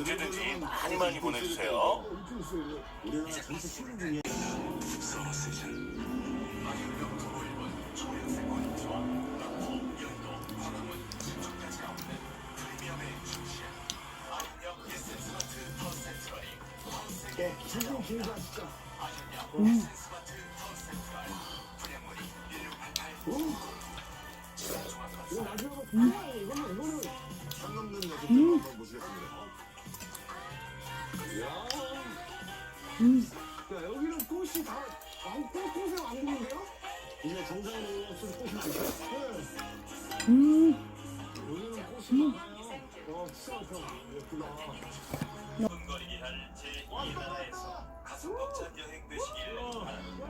언제든지 많이 많이 보내주세요. 우리나라 전체 시민 중에 지금 기회하시죠. 이거 마지막으로 이거는 산 넘는 여섯 한번 보시겠습니다. 야, 여기는 꽃이 다 꽃의 왕국인데요? 이제 정상으로 쓸 꽃이 많죠? 네. 여기는 꽃이 많아요. 수학형 예쁘다. 손거리기 할지 이 나라에서 가슴 벅찬 여행 되시길 바랍니다.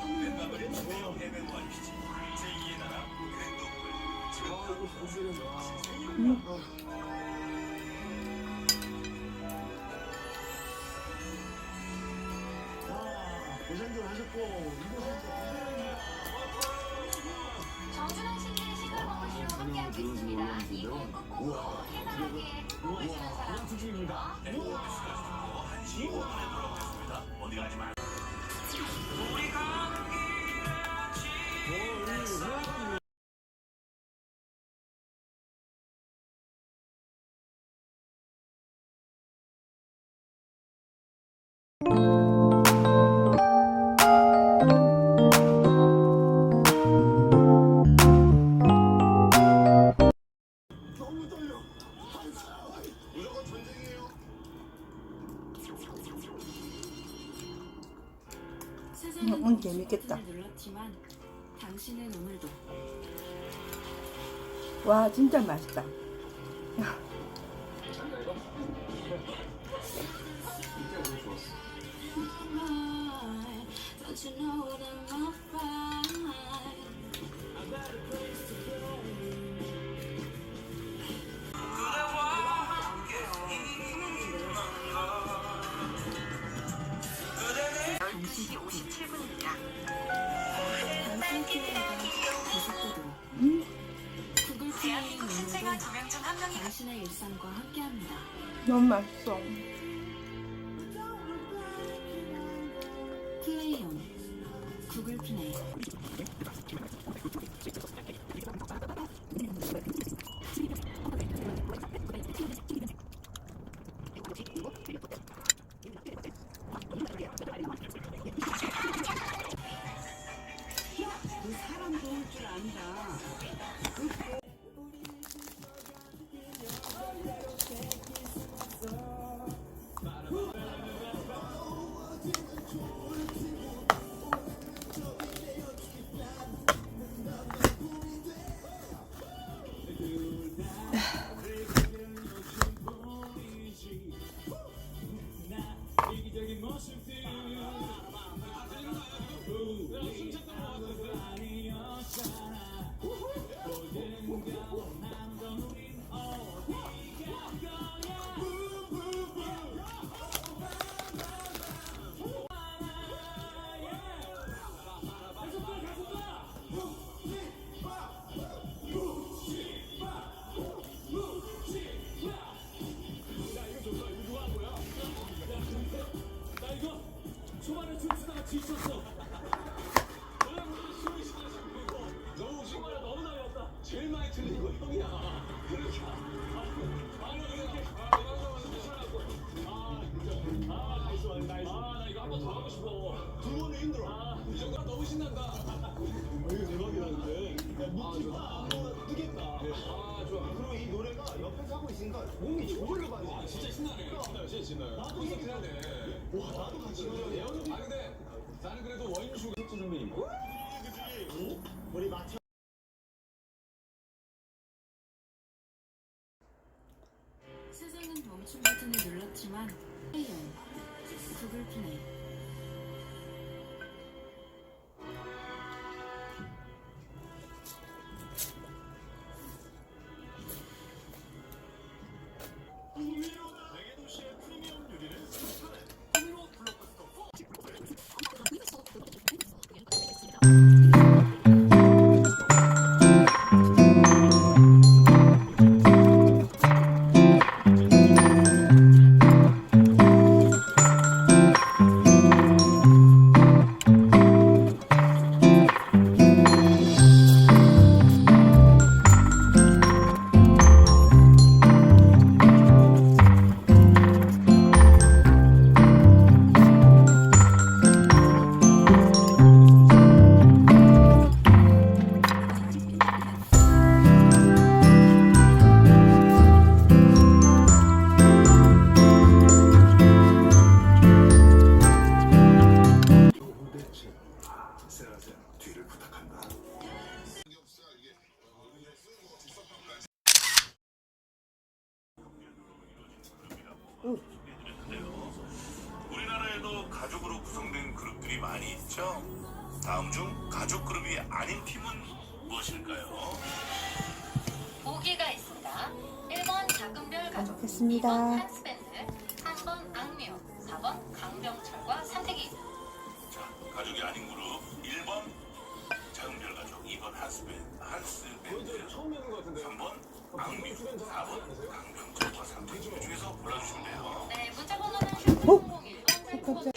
웬만하면 준비로 해외 와주시지. 제2의 나라 그랜드오플 지금 고생 좀 하셨고 정준환 씨의 시골먹을 쇼 함께하고 있습니다. 2부 꾹꾹 해바라기에 보이시는 사람 수준입니다. 한시 5분에 돌아오겠습니다. 어디 가지 마. 너무 떨려. 무조건 전쟁이에요. 오늘 재밌겠다. 눌렀지만 당신은 오늘도 와 진짜 맛있다. Don't you know that I'm not fine? 구글 플레이 오늘도 당신의 일상과 함께합니다. 너무 맛있어. 플레이온 구글 플레이. 사람 도울 줄 안다. 제일 많이 틀린 거 형이야. 그렇게. 나 이거 한 번 더 하고 싶어. 두 번은 힘들어. 이 정도 너무 신난다. 이거 대박이라는데. 야, 묵지마. 뜨겠다. 좋아. 그리고 이 노래가 옆에서 하고 있으니까 몸이 저절로 가네. 진짜 신나네. 진짜 신나요. 나도 이렇게 해야 돼. 와, 나도 같이 해야 돼. 근데 나는 그래도 원슈 색조 선배님. 그치? 우리 맞춰. 세상은 멈춤 버튼을 눌렀지만 플레이온 구글 플레이. 가자. 뒤를 부탁한다. 우리나라에도 가족으로 구성된 그룹들이 많이 있죠. 다음 중 가족 그룹이 아닌 팀은 무엇일까요? 보기가 있습니다. 1번 작은별 가족, 먹겠습니다. 2번 한스밴드, 3번 악뮤, 4번 강병철과 삼태기. 자, 가족이 아닌 그룹 1번 작은별 가족, 2번 한스밴드, 처음 뵙는 것 같은데. 3번 악뮤, 4번 강병철과 삼태기 중에서 골라주시면 돼요. 네, 문자 번호는 #001. 깜짝.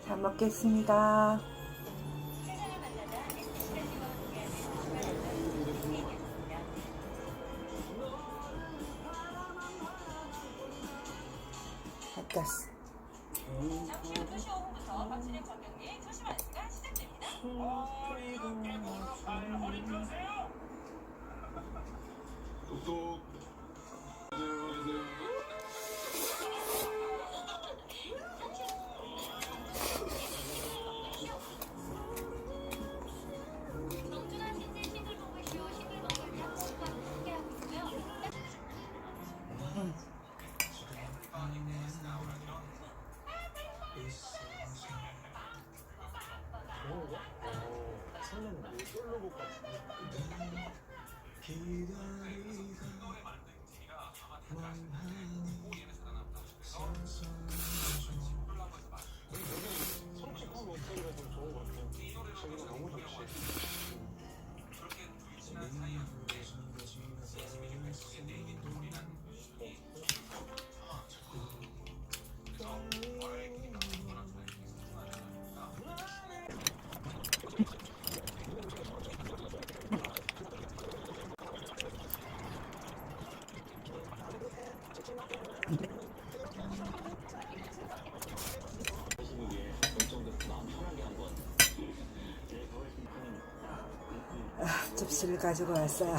잘 먹겠습니다. 바꿨어. 잠시 후 2시 5분부터 박진영 전경기의 조심 안수가 시작됩니다. 똑똑. 정준하 신재 싱글벙글쇼 싱글벙글 탑 함께하고 있고요. 성취감 목소리가 좀 좋은 것 같아요. 저기가 너무 좋지. 접시를 가지고 왔어요.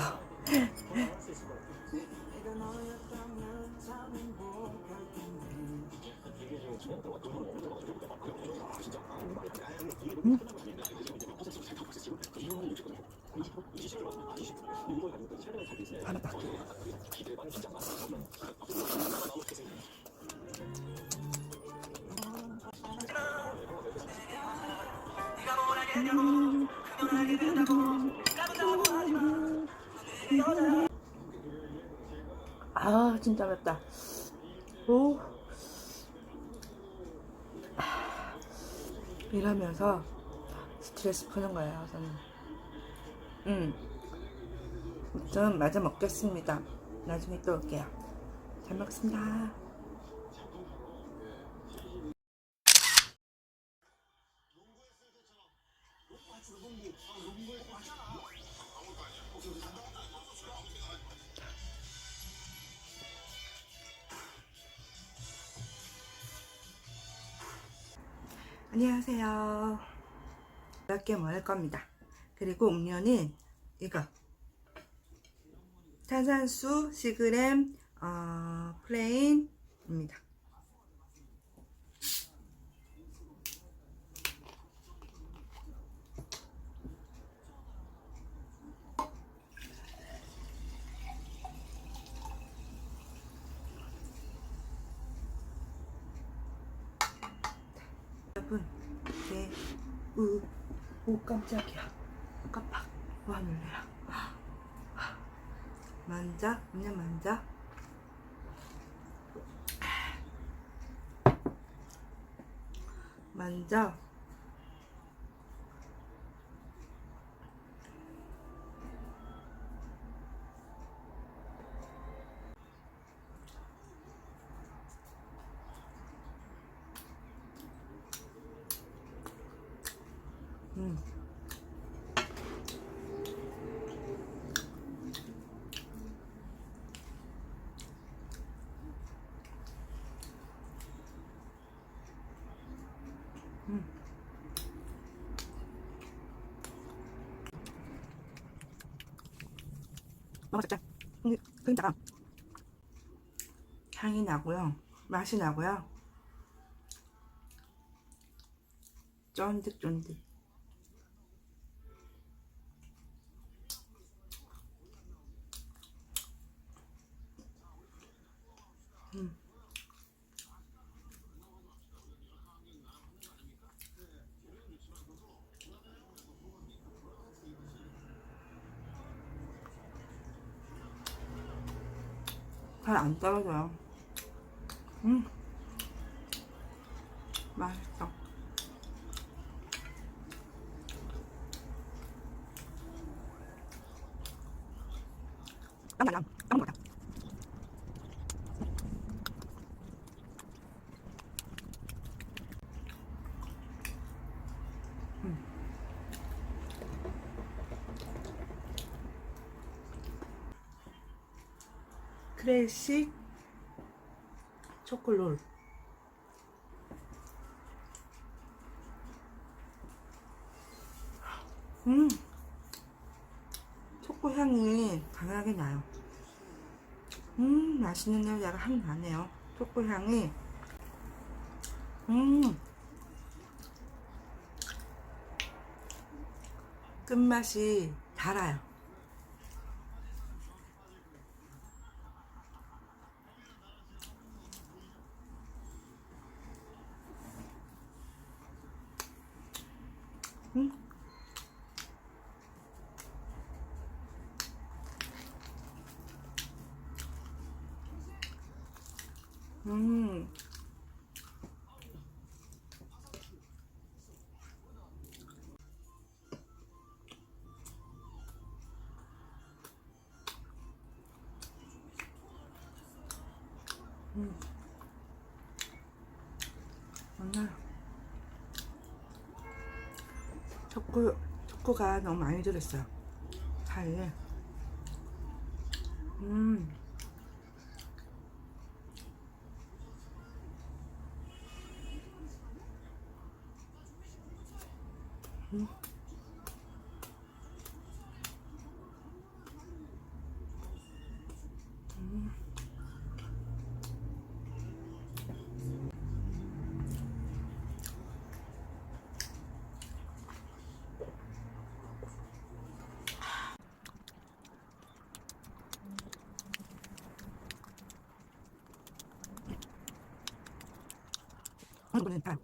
아 진짜 맵다. 오. 일하면서 스트레스 푸는 거예요 저는. 좀 마저 먹겠습니다. 나중에 또 올게요. 잘 먹습니다. 안녕하세요. 이렇게 먹을 겁니다. 그리고 음료는 이거 탄산수 10g 플레인입니다. 여러분, 오 깜짝이야. 깜빡. 와 놀래라. 만져, 그냥 만져. 만져. 너무 작자. 그림자가 향이 나고요. 맛이 나고요. 쫀득쫀득. 잘 안 떨어져요. 맛있어. 땀 먹다. 클래식 초콜릿. 초코 향이 강하게 나요. 맛있는 냄새가 향 나네요. 초코 향이. 끝맛이 달아요. 오늘 초코가 너무 많이 들었어요. 사이에. 이거는 다.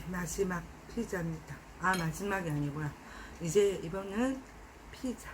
마지막 피자입니다. 아, 마지막이 아니구나. 이제 이번은 피자.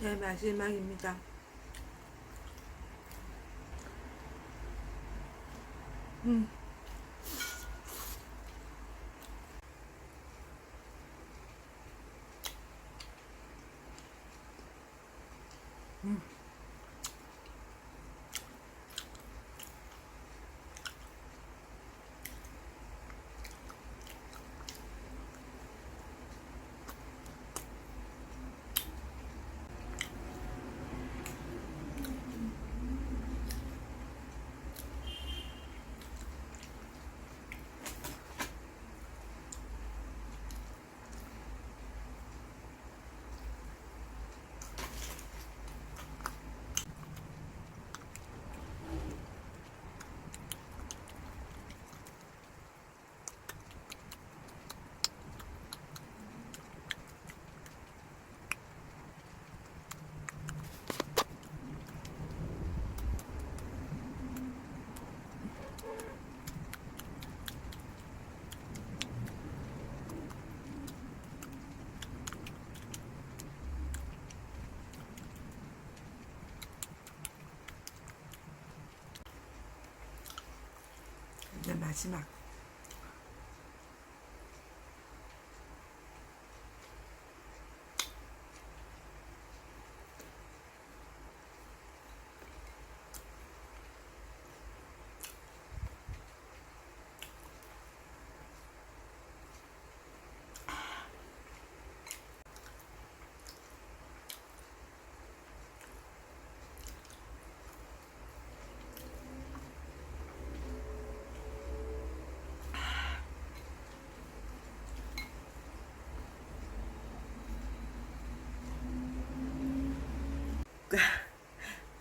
제 마지막입니다. 음. 이제 마지막.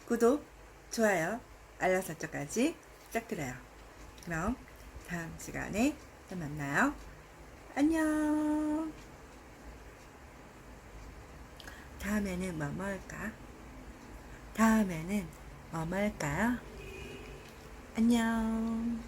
구독, 좋아요, 알람 설정까지 부탁드려요. 그럼 다음 시간에 또 만나요. 안녕. 다음에는 뭐 먹을까? 다음에는 뭐 먹을까요? 안녕.